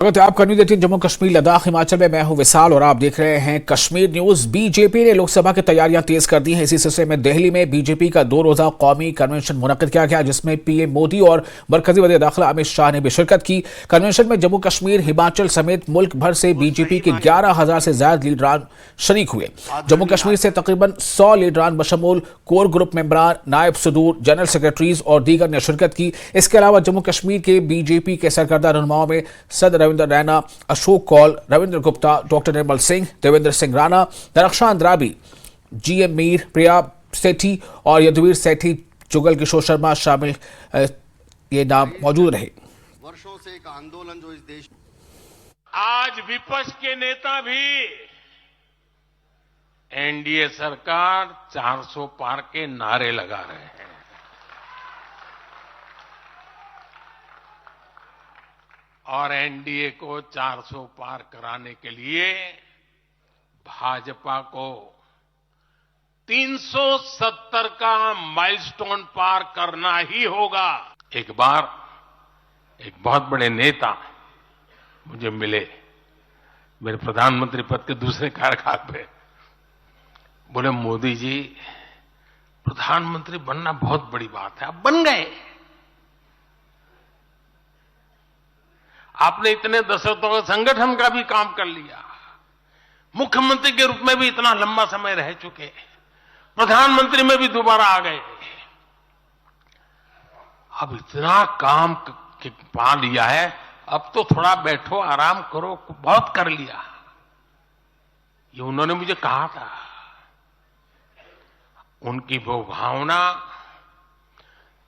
आपका न्यूज 18 जम्मू कश्मीर लद्दाख हिमाचल में मैं हूं विशाल और आप देख रहे हैं कश्मीर न्यूज। बीजेपी ने लोकसभा की तैयारियां तेज कर दी हैं। इसी सिलसिले में दिल्ली में बीजेपी का 2 रोजा कौमी कन्वेंशन मुनक्किद किया गया, जिसमें पीएम मोदी और मरकजी वज़ीर दाखिला अमित शाह ने भी शिरकत की। कन्वेंशन में जम्मू कश्मीर, हिमाचल समेत मुल्क भर से बीजेपी के 11,000 से ज्यादा लीडरान शरीक हुए। जम्मू कश्मीर से तकरीबन 100 लीडरान बशमूल कोर ग्रुप मेंबरान, नायब सदूर, जनरल सेक्रेटरीज और दीगर ने शिरकत की। इसके अलावा जम्मू कश्मीर के बीजेपी के सरकर्दा रहनुमाओं में सदर रविंद्र रैना, अशोक कौल, रविंद्र गुप्ता, डॉक्टर निर्मल सिंह, देवेंद्र सिंह राणा, दरख्शान द्राबी, जीएम मीर, प्रिया सेठी और यदुवीर सेठी, जुगल किशोर शर्मा शामिल ये नाम मौजूद रहे। वर्षों से एक आंदोलन जो इस देश, आज विपक्ष के नेता भी एनडीए सरकार 400 पार के नारे लगा रहे हैं। और एनडीए को 400 पार कराने के लिए भाजपा को 370 का माइलस्टोन पार करना ही होगा। एक बार एक बहुत बड़े नेता मुझे मिले मेरे प्रधानमंत्री पद के दूसरे कार्यकाल पे। बोले, मोदी जी, प्रधानमंत्री बनना बहुत बड़ी बात है, आप बन गए। आपने इतने दशकों का संगठन का भी काम कर लिया, मुख्यमंत्री के रूप में भी इतना लंबा समय रह चुके, प्रधानमंत्री में भी दोबारा आ गए। अब इतना काम पा लिया है, अब तो थोड़ा बैठो, आराम करो, बहुत कर लिया। ये उन्होंने मुझे कहा था। उनकी वो भावना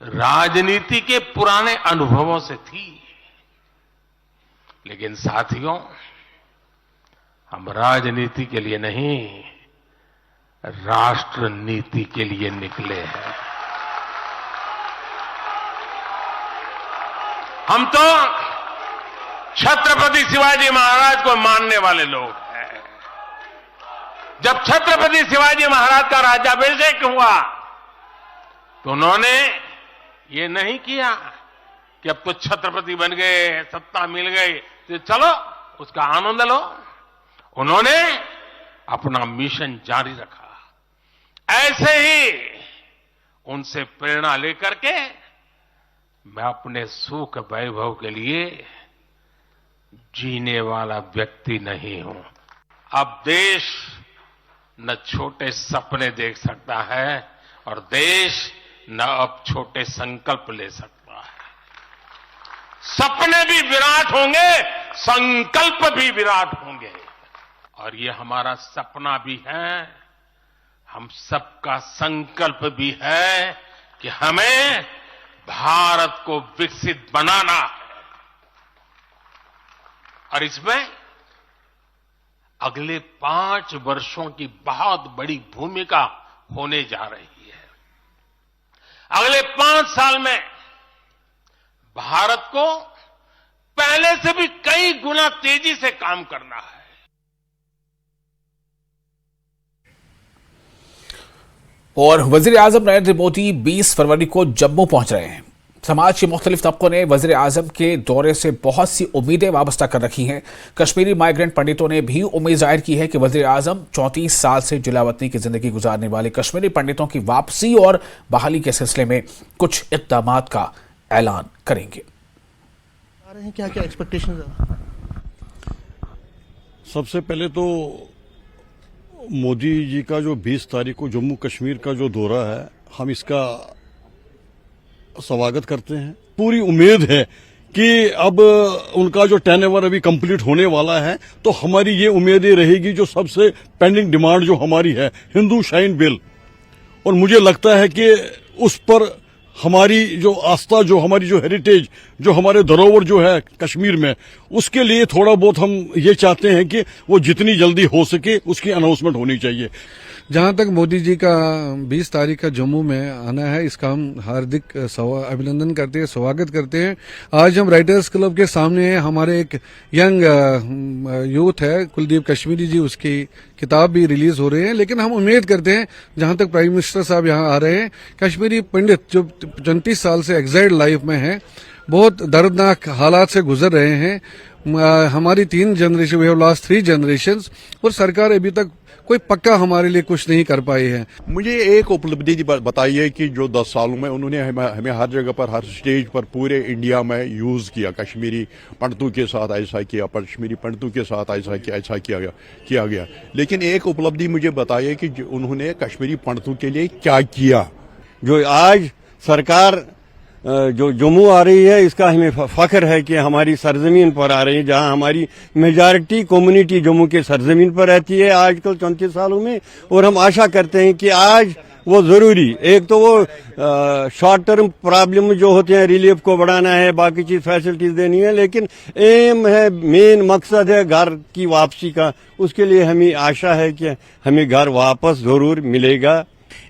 राजनीति के पुराने अनुभवों से थी। लेकिन साथियों, हम राजनीति के लिए नहीं, राष्ट्र नीति के लिए निकले हैं। हम तो छत्रपति शिवाजी महाराज को मानने वाले लोग हैं। जब छत्रपति शिवाजी महाराज का राज्याभिषेक हुआ तो उन्होंने ये नहीं किया कि अब तो छत्रपति बन गए, सत्ता मिल गई तो चलो उसका आनंद लो। उन्होंने अपना मिशन जारी रखा। ऐसे ही उनसे प्रेरणा लेकर के मैं अपने सुख वैभव के लिए जीने वाला व्यक्ति नहीं हूं। अब देश न छोटे सपने देख सकता है और देश न अब छोटे संकल्प ले सकता है। सपने भी विराट होंगे, संकल्प भी विराट होंगे। और ये हमारा सपना भी है, हम सबका संकल्प भी है कि हमें भारत को विकसित बनाना है। और इसमें अगले 5 वर्षों की बहुत बड़ी भूमिका होने जा रही है। अगले 5 साल में भारत को पहले से भी कई गुना तेजी से काम करना है। और वजीर आजम नरेंद्र मोदी 20 फरवरी को जम्मू पहुंच रहे हैं। समाज के मुख्तलिफ तबकों ने वजीर आजम के दौरे से बहुत सी उम्मीदें वाबस्ता कर रखी हैं। कश्मीरी माइग्रेंट पंडितों ने भी उम्मीद जाहिर की है कि वजीर आजम 34 साल से जिला वतनी की जिंदगी गुजारने वाले कश्मीरी पंडितों की वापसी और बहाली के सिलसिले में कुछ इक़दाम का ऐलान करेंगे। क्या क्या एक्सपेक्टेशन है? सबसे पहले तो मोदी जी का जो 20 तारीख को जम्मू कश्मीर का जो दौरा है, हम इसका स्वागत करते हैं। पूरी उम्मीद है कि अब उनका जो टेन्योर अभी कंप्लीट होने वाला है, तो हमारी ये उम्मीदें रहेगी जो सबसे पेंडिंग डिमांड जो हमारी है, हिंदू शाइन बिल। और मुझे लगता है कि उस पर हमारी जो आस्था, जो हमारी जो हेरिटेज, जो हमारे धरोहर जो है कश्मीर में, उसके लिए थोड़ा बहुत हम ये चाहते हैं कि वो जितनी जल्दी हो सके उसकी अनाउंसमेंट होनी चाहिए। जहां तक मोदी जी का 20 तारीख का जम्मू में आना है, इसका हम हार्दिक अभिनंदन करते हैं, स्वागत करते हैं। आज हम राइटर्स क्लब के सामने हैं, हमारे एक यंग यूथ है कुलदीप कश्मीरी जी, उसकी किताब भी रिलीज हो रही है। लेकिन हम उम्मीद करते हैं, जहां तक प्राइम मिनिस्टर साहब यहां आ रहे हैं, कश्मीरी पंडित जो 35 साल से एग्जाइल्ड लाइफ में हैं, बहुत दर्दनाक हालात से गुजर रहे हैं। हमारी 3 generation, we have lost 3 generations, और सरकार अभी तक कोई पक्का हमारे लिए कुछ नहीं कर पाई है। मुझे एक उपलब्धि बताइए कि जो 10 सालों में उन्होंने हमें हर जगह पर, हर स्टेज पर पूरे इंडिया में यूज किया। कश्मीरी पंडितों के साथ ऐसा किया, कश्मीरी पंडितों के साथ ऐसा किया गया। लेकिन एक उपलब्धि मुझे बताइए कि उन्होंने कश्मीरी पंडितों के लिए क्या किया। जो आज सरकार जो जम्मू आ रही है, इसका हमें फख्र है कि हमारी सरजमीन पर आ रही है, जहां हमारी मेजॉरिटी कम्युनिटी जम्मू के सरजमीन पर रहती है आजकल 34 सालों में। और हम आशा करते हैं कि आज वो जरूरी, एक तो वो शॉर्ट टर्म प्रॉब्लम जो होते हैं रिलीफ को बढ़ाना है, बाकी चीज फैसिलिटीज देनी है, लेकिन एम है, मेन मकसद है घर की वापसी का। उसके लिए हमें आशा है कि हमें घर वापस जरूर मिलेगा।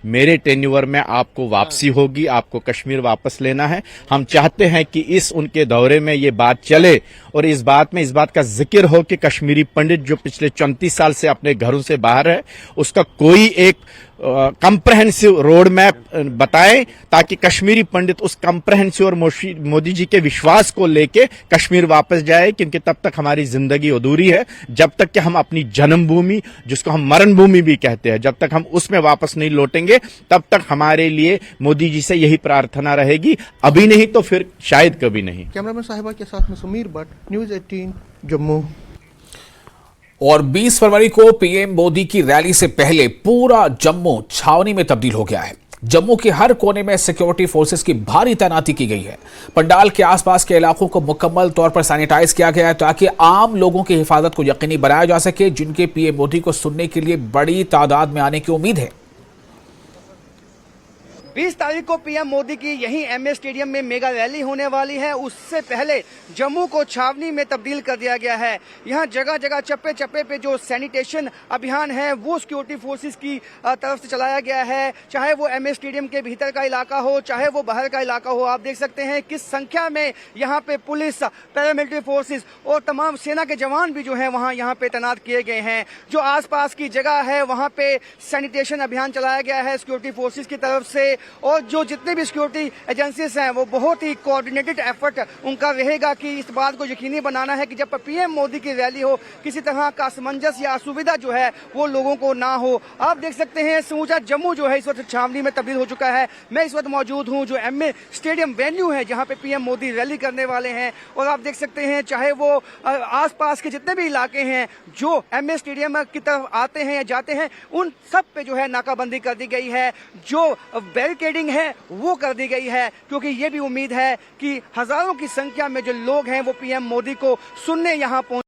मेरे टेन्यूअर में आपको वापसी होगी, आपको कश्मीर वापस लेना है। हम चाहते हैं कि इस उनके दौरे में ये बात चले और इस बात का जिक्र हो कि कश्मीरी पंडित जो पिछले 34 साल से अपने घरों से बाहर है, उसका कोई एक कंप्रहेंसिव रोड मैप बताएं, ताकि कश्मीरी पंडित उस कंप्रहेंसिव और मोदी जी के विश्वास को लेके कश्मीर वापस जाए। क्योंकि तब तक हमारी जिंदगी अधूरी है, जब तक कि हम अपनी जन्मभूमि, जिसको हम मरण भूमि भी कहते हैं, जब तक हम उसमें वापस नहीं लौटेंगे, तब तक हमारे लिए मोदी जी से यही प्रार्थना रहेगी। अभी नहीं तो फिर शायद कभी नहीं। कैमरामैन साहिबा के साथ में समीर भट्ट, न्यूज़ 18 जम्मू। और 20 फरवरी को पीएम मोदी की रैली से पहले पूरा जम्मू छावनी में तब्दील हो गया है। जम्मू के हर कोने में सिक्योरिटी फोर्सेस की भारी तैनाती की गई है। पंडाल के आसपास के इलाकों को मुकम्मल तौर पर सैनिटाइज किया गया है, ताकि आम लोगों की हिफाजत को यकीनी बनाया जा सके, जिनके पीएम मोदी को सुनने के लिए बड़ी तादाद में आने की उम्मीद है। 20 तारीख को पीएम मोदी की यहीं एमए स्टेडियम में मेगा रैली होने वाली है। उससे पहले जम्मू को छावनी में तब्दील कर दिया गया है। यहाँ जगह जगह चप्पे चप्पे पे जो सैनिटेशन अभियान है वो सिक्योरिटी फोर्सेस की तरफ से चलाया गया है। चाहे वो एमए स्टेडियम के भीतर का इलाका हो, चाहे वो बाहर का इलाका हो। आप देख सकते हैं किस संख्या में यहाँ पे पुलिस, पैरामिलिट्री फोर्सेस और तमाम सेना के जवान भी जो है वहाँ यहाँ पे तैनात किए गए हैं। जो आसपास की जगह है वहाँ पे सैनिटेशन अभियान चलाया गया है सिक्योरिटी फोर्सेस की तरफ से। और जो जितने भी सिक्योरिटी एजेंसीज हैं वो बहुत ही कोऑर्डिनेटेड एफर्ट उनका रहेगा कि इस बात को यकीनी बनाना है कि जब पीएम मोदी की रैली हो, किसी तरह का असमंजस या असुविधा जो है वो लोगों को ना हो। आप देख सकते हैं समूचा जम्मू जो है इस वक्त छावनी में तब्दील हो चुका है। मैं इस वक्त मौजूद हूँ जो एमए स्टेडियम वेन्यू है, जहाँ पे पीएम मोदी रैली करने वाले हैं। और आप देख सकते हैं चाहे वो आसपास के जितने भी इलाके हैं जो एमए स्टेडियम की तरफ आते हैं या जाते हैं, उन सब पे जो है नाकाबंदी कर दी गई है। जो बैरिकेडिंग है वो कर दी गई है, क्योंकि ये भी उम्मीद है कि हजारों की संख्या में जो लोग हैं वो पीएम मोदी को सुनने यहाँ पहुंचेंगे।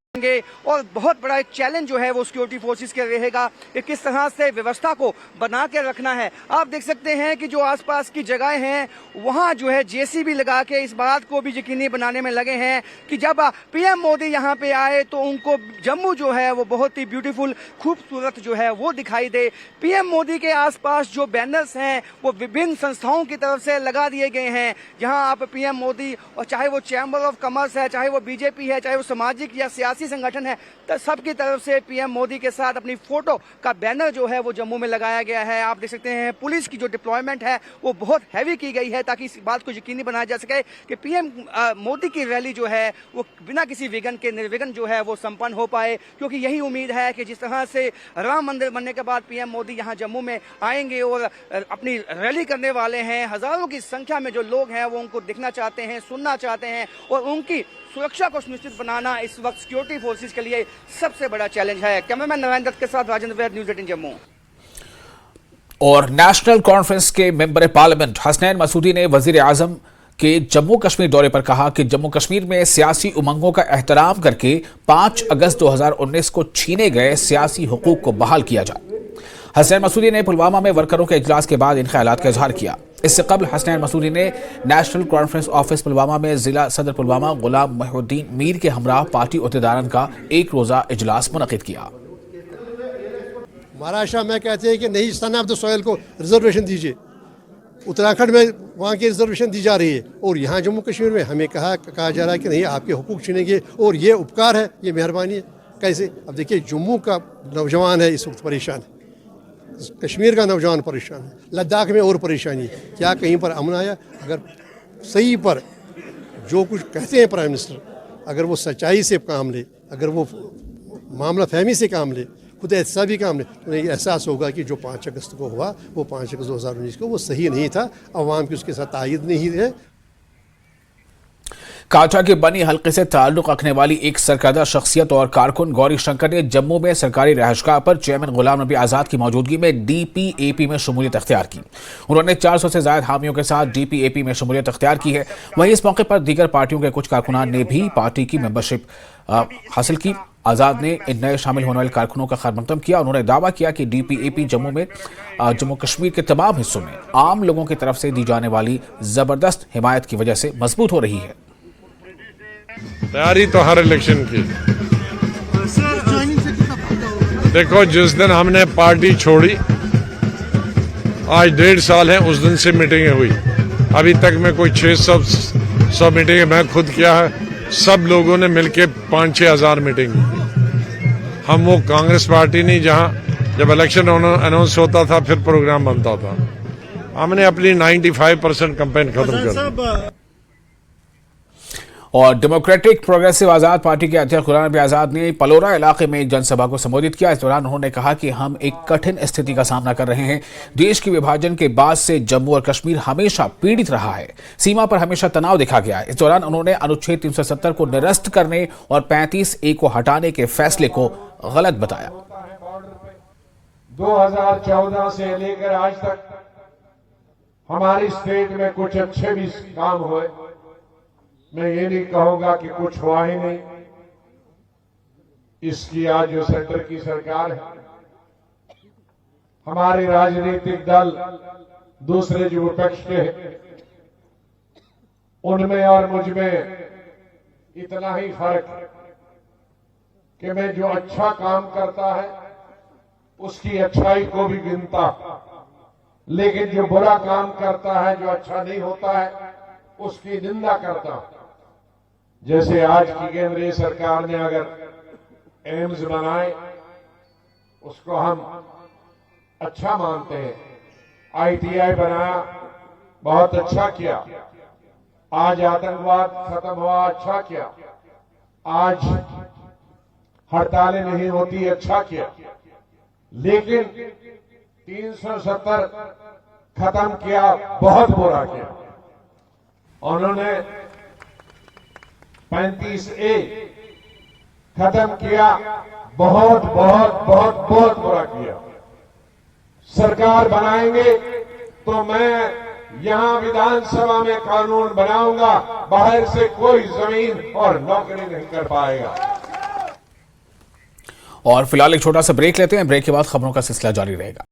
और बहुत बड़ा एक चैलेंज जो है वो सिक्योरिटी फोर्सेस के रहेगा कि किस तरह से व्यवस्था को बना के रखना है। आप देख सकते हैं कि जो आसपास की जगहें हैं वहां जो है जेसीबी लगा के इस बात को भी यकीनी बनाने में लगे हैं कि जब पीएम मोदी यहाँ पे आए तो उनको जम्मू जो है वो बहुत ही ब्यूटीफुल, खूबसूरत जो है वो दिखाई दे। पीएम मोदी के आसपास जो बैनर्स हैं वो विभिन्न संस्थाओं की तरफ से लगा दिए गए हैं, जहाँ आप पीएम मोदी, और चाहे वो चैम्बर ऑफ कॉमर्स है, चाहे वो बीजेपी है, चाहे वो सामाजिक या सियासी संगठन है, तो सबकी तरफ से पीएम मोदी के साथ अपनी फोटो का बैनर जो है वो जम्मू में लगाया गया है। आप देख सकते हैं पुलिस की जो डिप्लॉयमेंट है वो बहुत हैवी की गई है, ताकि इस बात को यकीनी बनाया जा सके कि पीएम मोदी की रैली जो है वो बिना किसी विघ्न के निर्विघ्न जो है वो संपन्न हो पाए। क्योंकि यही उम्मीद है कि जिस तरह से राम मंदिर बनने के बाद पीएम मोदी यहाँ जम्मू में आएंगे और अपनी रैली करने वाले हैं, हजारों की संख्या में जो लोग हैं वो उनको देखना चाहते हैं, सुनना चाहते हैं, और उनकी सुरक्षा को सुनिश्चित बनाना इस वक्त सिक्योरिटी फोर्सेस के लिए सबसे बड़ा चैलेंज है। कैमरामैन नारायण दत्त के साथ राजेंद्र वैद, न्यूज़ 18 जम्मू। और नेशनल कॉन्फ्रेंस के मेंबर पार्लियामेंट हसनैन मसूदी ने वजीर आजम के जम्मू कश्मीर दौरे पर कहा कि जम्मू कश्मीर में सियासी उमंगों का एहतराम करके 5 अगस्त 2019 को छीने गए सियासी हुकूक को बहाल किया जाए। हसनैन मसूदी ने पुलवामा में वर्करों के इजलास के बाद इन ख्यालात का इजहार किया। इससे कबल हसनैन मसूदी ने नेशनल कॉन्फ्रेंस ऑफिस पुलवामा में जिला सदर पुलवामा गुलाम मोहिउद्दीन मीर के हमरा पार्टी अहदेदारान का एक रोजा इजलास मुनक़िद किया। महाराष्ट्र में कहते हैं कि नहीं, सन ऑफ द सॉइल को रिजर्वेशन दीजिए, उत्तराखंड में वहाँ की रिजर्वेशन दी जा रही है, और यहाँ जम्मू कश्मीर में हमें कहा जा रहा है कि नहीं, आपके हुकूक छीनेंगे, और ये उपकार है, ये मेहरबानी है। कैसे? अब देखिए, जम्मू का नौजवान है इस वक्त परेशान है, कश्मीर का नौजवान परेशान है, लद्दाख में और परेशानी है। क्या कहीं पर अमन आया? अगर सही पर जो कुछ कहते हैं प्राइम मिनिस्टर, अगर वो सच्चाई से काम ले, अगर वो मामला फहमी से काम ले, खुद एहतसाबी काम ले, तो ये एहसास होगा कि जो 5 अगस्त को हुआ, वो 5 अगस्त 2019 को वो सही नहीं था, अवाम की उसके साथ तायद नहीं है। काठा के बनी हल्के से ताल्लुक रखने वाली एक सरकर्दा शख्सियत और कारकुन गौरी शंकर ने जम्मू में सरकारी रहायशगाह पर चेयरमैन गुलाम नबी आजाद की मौजूदगी में डीपीएपी में शमूलियत अख्तियार की। उन्होंने 400 से ज्यादा हामियों के साथ डीपीएपी में शमूलियत अख्तियार की है। वहीं इस मौके पर दीगर पार्टियों के कुछ कारकुनान ने भी पार्टी की मेंबरशिप हासिल की। आजाद ने इन नए शामिल होने वाले कारकुनों का खैर मकदम किया। उन्होंने दावा किया कि डीपीएपी जम्मू कश्मीर के तमाम हिस्सों में आम लोगों की तरफ से दी जाने वाली जबरदस्त हिमायत की वजह से मजबूत हो रही है। तैयारी तो हर इलेक्शन की। देखो, जिस दिन हमने पार्टी छोड़ी, आज 1.5 साल है उस दिन से मीटिंगें हुई। अभी तक में कोई 600 मीटिंगें मैं खुद किया है। सब लोगों ने मिलके 5-6 हज़ार मीटिंग की। हम वो कांग्रेस पार्टी नहीं जहां जब इलेक्शन अनाउंस होता था फिर प्रोग्राम बनता था। हमने अपनी 95% कैंपेन खत्म कर दी। और डेमोक्रेटिक प्रोग्रेसिव आजाद पार्टी के अध्यक्ष गुलाम नबी आजाद ने पलोरा इलाके में एक जनसभा को संबोधित किया। इस दौरान उन्होंने कहा कि हम एक कठिन स्थिति का सामना कर रहे हैं। देश के विभाजन के बाद से जम्मू और कश्मीर हमेशा पीड़ित रहा है। सीमा पर हमेशा तनाव देखा गया है। इस दौरान उन्होंने अनुच्छेद 370 को निरस्त करने और 35A को हटाने के फैसले को गलत बताया। 2014 से लेकर आज तक हमारी स्टेट में कुछ अच्छे भी काम हुए। मैं ये नहीं कहूंगा कि कुछ हुआ ही नहीं। इसकी आज जो सेंटर की सरकार है, हमारे राजनीतिक दल दूसरे जो विपक्ष के हैं, उनमें और मुझ में इतना ही फर्क है कि मैं जो अच्छा काम करता है उसकी अच्छाई को भी गिनता, लेकिन जो बुरा काम करता है, जो अच्छा नहीं होता है, उसकी निंदा करता। जैसे आज की केंद्रीय सरकार ने अगर एम्स बनाए, उसको हम अच्छा मानते हैं। आईटीआई बनाया, बहुत अच्छा किया। आज आतंकवाद खत्म हुआ, अच्छा किया। आज हड़तालें नहीं होती, अच्छा किया। लेकिन 370 खत्म किया, बहुत बुरा किया। उन्होंने 35A खत्म किया, बहुत बहुत बहुत बहुत बुरा किया। सरकार बनाएंगे तो मैं यहां विधानसभा में कानून बनाऊंगा, बाहर से कोई जमीन और नौकरी नहीं कर पाएगा। और फिलहाल एक छोटा सा ब्रेक लेते हैं। ब्रेक के बाद खबरों का सिलसिला जारी रहेगा।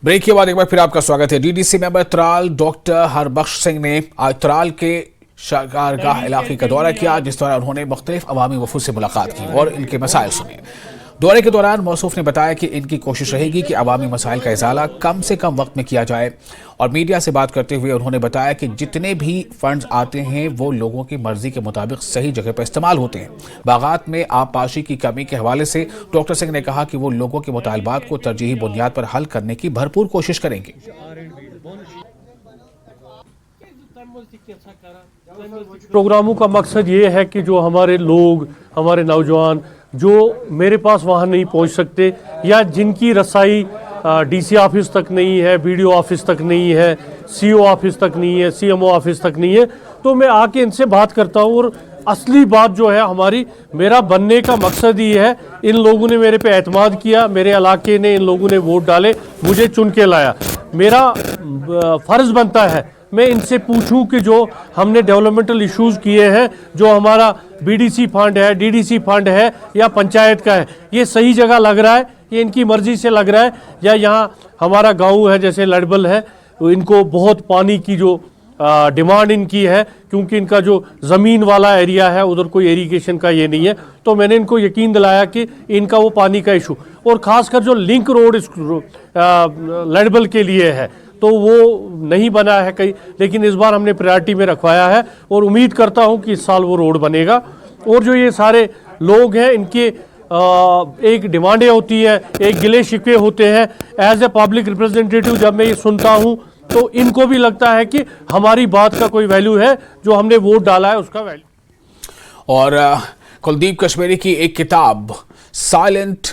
ब्रेक के बाद एक बार फिर आपका स्वागत है। DDC member Tral doctor Harbakhsh Singh ने आज त्राल के शकारगाह इलाके का दौरा किया, जिस दौरान उन्होंने मुख्तलिफ अवामी वफूद से मुलाकात की और इनके मसाइल सुने। दौरे के दौरान मौसूफ ने बताया कि इनकी कोशिश रहेगी कि अवामी मसाइल का इजाला कम से कम वक्त में किया जाए और मीडिया से बात करते हुए उन्होंने बताया कि जितने भी फंड्स आते हैं वो लोगों की मर्जी के मुताबिक सही जगह पर इस्तेमाल होते हैं। बागात में आबपाशी की कमी के हवाले से डॉक्टर सिंह ने कहा कि वो लोगों के मुतालबात को तरजीही बुनियाद पर हल करने की भरपूर कोशिश करेंगे। प्रोग्रामों का मकसद ये है कि जो हमारे लोग, हमारे नौजवान जो मेरे पास वहाँ नहीं पहुँच सकते या जिनकी रसाई डीसी ऑफिस तक नहीं है, बीडीओ ऑफिस तक नहीं है, सीओ ऑफिस तक नहीं है, सीएमओ ऑफिस तक नहीं है, तो मैं आके इनसे बात करता हूँ। और असली बात जो है हमारी, मेरा बनने का मकसद ही है, इन लोगों ने मेरे पे एतमाद किया, मेरे इलाके ने इन लोगों ने वोट डाले, मुझे चुन के लाया। मेरा फ़र्ज़ बनता है मैं इनसे पूछूं कि जो हमने डेवलपमेंटल इश्यूज़ किए हैं, जो हमारा बीडीसी फंड है, डीडीसी फंड है या पंचायत का है, ये सही जगह लग रहा है, ये इनकी मर्ज़ी से लग रहा है, या यहाँ हमारा गांव है जैसे लड़बल है, इनको बहुत पानी की जो डिमांड इनकी है, क्योंकि इनका जो ज़मीन वाला एरिया है उधर कोई इरिगेशन का ये नहीं है। तो मैंने इनको यकीन दिलाया कि इनका वो पानी का इशू, और ख़ासकर जो लिंक रोड लड़बल के लिए है तो वो नहीं बना है कहीं, लेकिन इस बार हमने प्रायोरिटी में रखवाया है और उम्मीद करता हूं कि इस साल वो रोड बनेगा। और जो ये सारे लोग हैं इनके एक डिमांडें होती है, एक गिले शिकवे होते हैं। एज ए पब्लिक रिप्रेजेंटेटिव जब मैं ये सुनता हूं तो इनको भी लगता है कि हमारी बात का कोई वैल्यू है, जो हमने वोट डाला है उसका वैल्यू। और कुलदीप कश्मीरी की एक किताब silent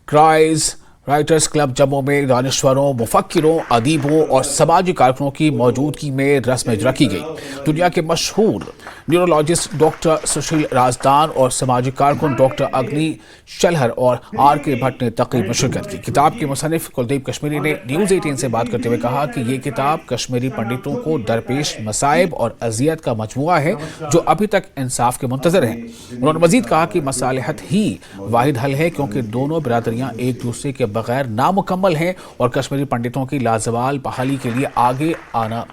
cries writers club Jammu में दानिश्वरों, मुफक्किरों, अदीबों और समाजी कारकुनों की मौजूदगी में रस्म इजरा की गई। दुनिया के मशहूर न्यूरोलॉजिस्ट डॉक्टर सुशील राजदान और समाजी कारकुन डॉक्टर अग्नि शलहर और आर.के. भट्ट ने तकरीब में शिरकत की। किताब के मुसन्निफ कुलदीप कश्मीरी ने न्यूज़ 18 से बात करते हुए कहा कि ये किताब कश्मीरी पंडितों को दरपेश मसाइब और अजियत का मजमुआ है जो अभी तक इंसाफ के मुंतजर हैं। उन्होंने मजीद कहा कि मसालिहत ही वाहिद हल है, क्योंकि दोनों बिरादरियां एक दूसरे के बगैर नामुकम्मल हैं और कश्मीरी पंडितों की लाजवाल बहाली के लिए आगे आना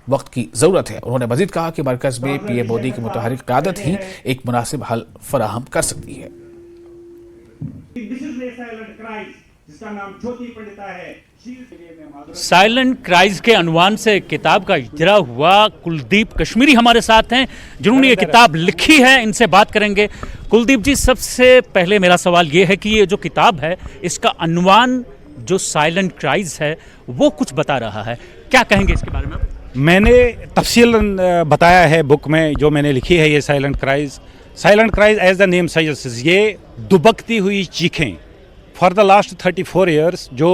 वक्त की जरूरत है। उन्होंने मजीद कहा कि मरकज में पीएम मोदी की मुतहरिक क़यादत ही एक मुनासिब हल फराहम कर सकती है। साइलेंट क्राइज के अनवान से किताब का इजरा हुआ। कुलदीप कश्मीरी हमारे साथ हैं जिन्होंने ये किताब लिखी है, इनसे बात करेंगे। कुलदीप जी, सबसे पहले मेरा सवाल ये है कि ये जो किताब है इसका अनवान जो साइलेंट क्राइज है वो कुछ बता रहा है, क्या कहेंगे इसके बारे में? मैंने तफसील बताया है बुक में जो मैंने लिखी है। ये silent cries as the name suggests, ये दुबकती हुई चीखें फॉर द लास्ट 34 ईयर्स जो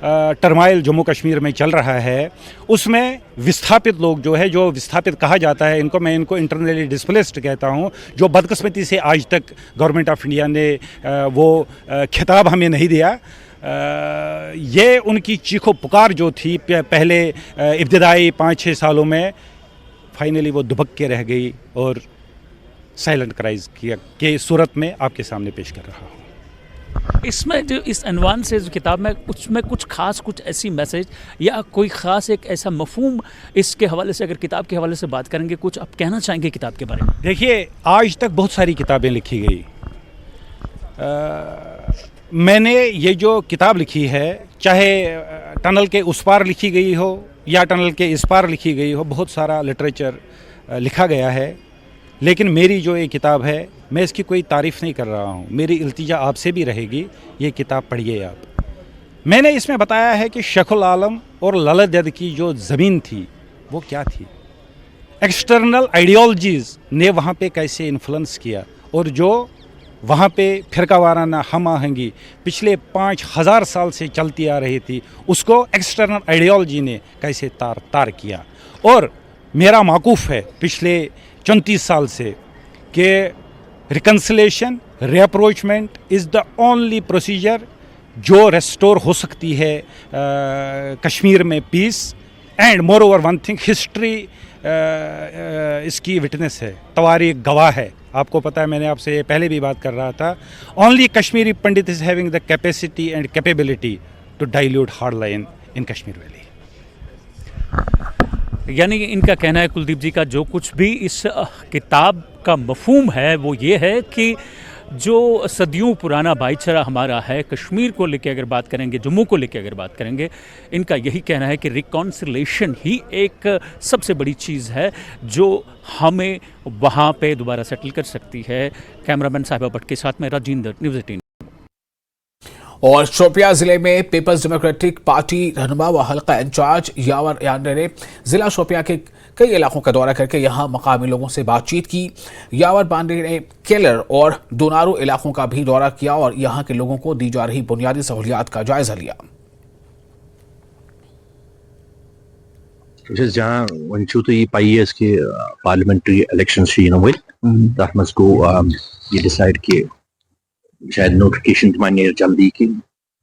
टर्माइल जम्मू कश्मीर में चल रहा है, उसमें विस्थापित लोग जो है, जो विस्थापित कहा जाता है इनको, मैं इनको इंटरनली डिस्प्लेस्ड कहता हूँ, जो बदकिस्मती से आज तक गवर्नमेंट ऑफ इंडिया ने वो खिताब हमें नहीं दिया। ये उनकी चीखो पुकार जो थी पहले इब्तिदाई 5-6 सालों में, फाइनली वो दुबक के रह गई और साइलेंट क्राइज के सूरत में आपके सामने पेश कर रहा हूँ। इसमें जो इस अनवान से जो किताब में उसमें कुछ खास, कुछ ऐसी मैसेज या कोई ख़ास एक ऐसा मफहूम इसके हवाले से, अगर किताब के हवाले से बात करेंगे, कुछ आप कहना चाहेंगे किताब के बारे में? देखिए, आज तक बहुत सारी किताबें लिखी गई। मैंने ये जो किताब लिखी है, चाहे टनल के उस पार लिखी गई हो या टनल के इस पार लिखी गई हो, बहुत सारा लिटरेचर लिखा गया है, लेकिन मेरी जो ये किताब है, मैं इसकी कोई तारीफ़ नहीं कर रहा हूँ। मेरी इल्तिजा आपसे भी रहेगी, ये किताब पढ़िए आप। मैंने इसमें बताया है कि शेखुल आलम और ललित दद की जो ज़मीन थी वो क्या थी, एक्सटर्नल आइडियोलॉजीज़ ने वहाँ पे कैसे इन्फ्लुएंस किया, और जो वहाँ पे फिरकावाराना हम आहंगी पिछले 5000 साल से चलती आ रही थी, उसको एक्सटर्नल आइडियोलॉजी ने कैसे तार किया। और मेरा माकूफ है पिछले 34 साल से कि reconciliation, rapprochement is the only procedure जो रेस्टोर हो सकती है कश्मीर में peace. And moreover one thing, history इसकी विटनेस है, तवारीख गवाह है। आपको पता है, मैंने आपसे पहले भी बात कर रहा था, only Kashmiri Pandit is having the capacity and capability to dilute hardline in Kashmir Valley. यानी इनका कहना है, कुलदीप जी का, जो कुछ भी इस किताब का मफहूम है वो ये है कि जो सदियों पुराना भाईचारा हमारा है, कश्मीर को लेकर अगर बात करेंगे, जम्मू को लेकर अगर बात करेंगे, इनका यही कहना है कि रिकॉन्सिलेशन ही एक सबसे बड़ी चीज़ है जो हमें वहाँ पे दोबारा सेटल कर सकती है। कैमरामैन साहिबा भट्ट के साथ में राजेंद्र, न्यूज़ 18। और शोपियां जिले में पीपल्स डेमोक्रेटिक पार्टी रहनुमा व हल्का इंचार्ज यावर याने ने जिला शोपियां के कई इलाकों का दौरा करके यहां मकामी लोगों से बातचीत की। यावर बांडे ने केलर और दोनारू इलाकों का भी दौरा किया और यहां के लोगों को दी जा रही बुनियादी सहूलियात का जायजा लिया। जहाँ वंशु तो ये पाई है इसके पार्लियामेंट्री इलेक्शन ये डिसाइड किए शायद नोटिफिकेशन मानिए जल्दी कि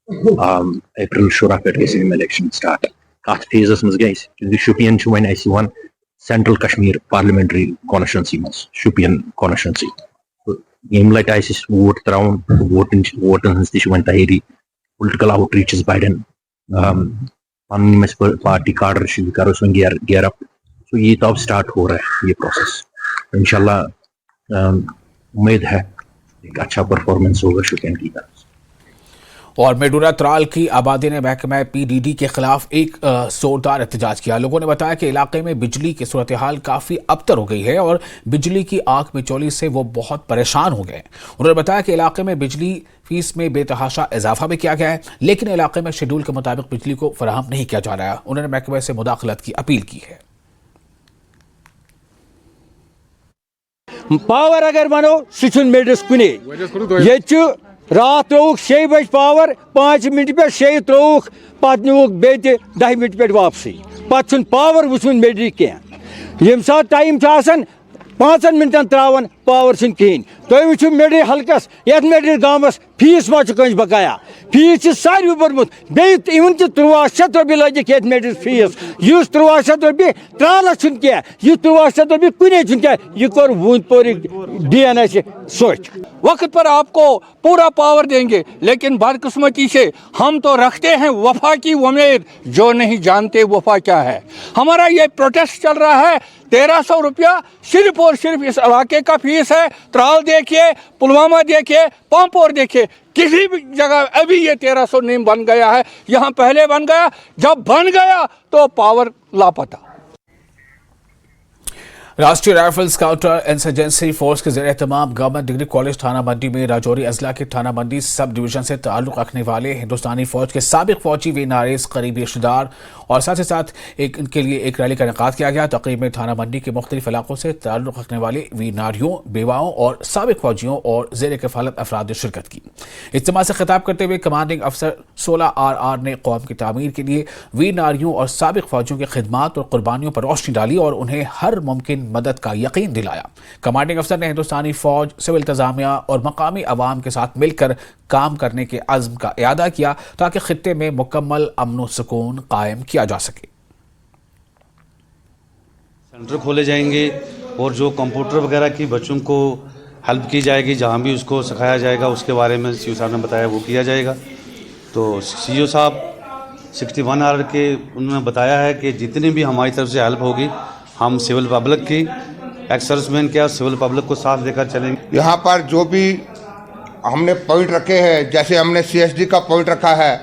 अप्रैल शुरा पे इलेक्शन स्टार्ट कत फेजस मज गई क्योंकि शुपियन वन ऐसी one central Kashmir parliamentary constituency मज शुपियन कॉन्स्टिट्यूंसी यम लट वोट त्राउन वोटन हंस वन तैयारी पॉलिटिकल आउटरीच बाइडन पन पार्टी कार्डर करो गेयर अप सो ये तो अब स्टार्ट हो रहा है ये प्रोसेस। इंशाल्लाह उम्मीद है एक अच्छा परफॉर्मेंस होगा शुपियन की तरफ। और मेडूरा त्राल की आबादी ने महकमा पीडीडी के खिलाफ एक जोरदार एहतजाज किया। लोगों ने बताया कि इलाके में बिजली की सूरत हाल काफ़ी अबतर हो गई है और बिजली की आग बिचौली से वो बहुत परेशान हो गए। उन्होंने बताया कि इलाके में बिजली फीस में बेतहाशा इजाफा भी किया गया है, लेकिन इलाके में शेड्यूल के मुताबिक बिजली को फराहम नहीं किया जा रहा है। उन्होंने महकमे से मुदाखलत की अपील की है। पावर अगर वनो सह मेडिस कुने ये रात त्रोक 6 बजे पावर 5 मिनट पे 6 त्रोक पत नुक बे 10 मिनट पे वापसी पे पावर वुन मेड्री कह यम सात टाइम 5 मिनटन त्रावन पावर कहें तुम वो मेड्री हल्कस ये मेड्री गाँवस फीस मा बकाया फीस सारे बर्मुत बेन 1300 रुपये लगिक ये मेड्री फीस इस 1300 रुपये त्रालस कह 1300 रुपये कुने क्या यह कोर वूंदपोर DNS सोच वक्त पर आपको पूरा पावर देंगे, लेकिन बदकिस्मती से हम तो रखते हैं वफा की उम्मीद, जो नहीं जानते वफा क्या है। हमारा ये प्रोटेस्ट चल रहा है, 1300 रुपया सिर्फ और सिर्फ इस इलाके का फीस है। त्राल देखिए, पुलवामा देखिए, पामपोर देखिए, किसी भी जगह अभी ये 1300 नहीं बन गया है। यहाँ पहले बन गया, जब बन गया तो पावर लापता। राष्ट्रीय राइफल्स काउंटर इंसर्जेंसी फोर्स के ज़ेर एहतमाम गवर्नमेंट डिग्री कॉलेज थाना मंडी में राजौरी अजला के थाना मंडी सब डिवीजन से ताल्लुक़ रखने वाले हिंदुस्तानी फौज के साबिक फौजी वीर नारेज करीबी रिश्तेदार और साथ ही साथ इनके लिए एक रैली का इनेकाद किया गया। तकरीब में थाना मंडी के मुख्तलिफ इलाकों से ताल्लुक़ रखने वाले वीर नारियों, बेवाओं और साबिक फौजियों और ज़ेर कफ़ालत अफराद ने शिरकत की। इज्तिमा से खिताब करते हुए कमांडिंग अफसर 16 RR ने कौम की तामीर के लिए वीर नारियों और साबिक फौजियों की खिदमात और कुर्बानियों पर रोशनी डाली और उन्हें हर मुमकिन मदद का यकीन दिलाया। कमांडिंग अफसर ने हिंदुस्तानी फौज, सिविल इंतजामिया और मकामी अवाम के साथ मिलकर काम करने के अज़्म का इयादा किया ताकि खित्ते में मुकम्मल अमन व सुकून कायम किया जा सके। सेंटर खोले जाएंगे और जो कंप्यूटर वगैरह की बच्चों को हेल्प की जाएगी, जहाँ भी उसको सिखाया जाएगा उसके बारे में सीओ साहब ने बताया वो किया जाएगा। तो सीओ साहब 61 RR के उन्होंने बताया है कि जितनी भी हमारी तरफ से हेल्प होगी हम सिविल पब्लिक की, एक्स सर्विसमैन क्या सिविल पब्लिक को साथ देकर चलेंगे। यहाँ पर जो भी हमने पॉइंट रखे हैं, जैसे हमने CSD का पॉइंट रखा है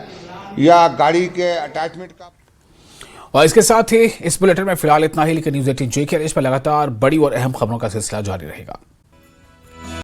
या गाड़ी के अटैचमेंट का। और इसके साथ ही इस बुलेटिन में फिलहाल इतना ही, लेकिन न्यूज़ 18 JK इस पर लगातार बड़ी और अहम खबरों का सिलसिला जारी रहेगा।